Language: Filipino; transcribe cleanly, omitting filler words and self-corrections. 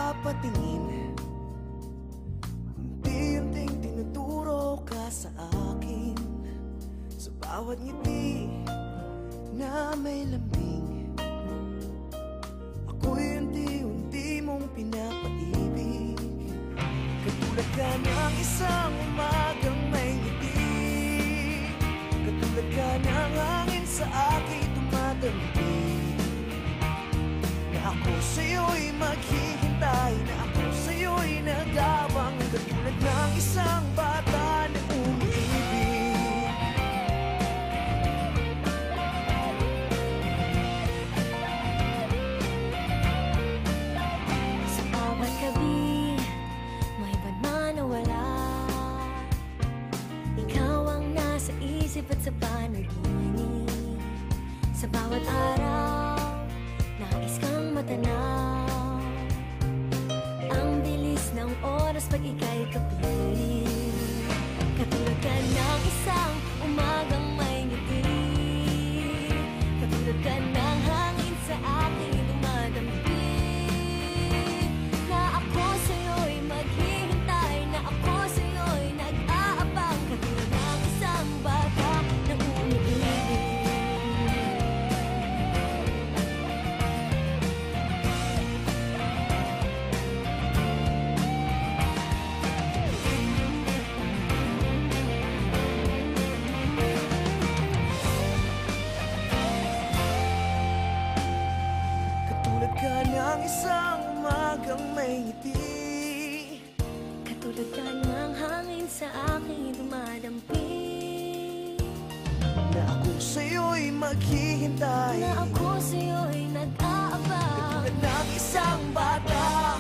napapatingin, unti-unting tinuturo ka sa akin. Sa bawat ngiti na may lambing, ako'y unti-unti mong pinapaibig. Katulad ka ng isang umagang may ngiti, katulad ka ng hangin sa aking tumatambik. Na ako sa'yo'y maghihintay, na ako sa'yo'y nag-aabang, katulad ng isang bata na umiibig. Sa bawat gabi, may ba man o wala, ikaw ang nasa isip at sa panaginip. Sa bawat araw, nais kang matanaw. Ang bilis ng oras pag ika'y kapiling. Katulad ka ng isang umagang may ngiti, katulad ka ng hangin sa aking dumadambig. Na ako sa'yo'y maghihintay, na ako sa'yo'y nag-aabang, katulad ng isang bata na umiibig. Katulad ka ng isang umagang may ngiti, Katulad ka ng hangin sa aking dumadampi. na ako sa'yo'y maghihintay, Na ako sa'yo'y nag-aabang, katulad ng isang bata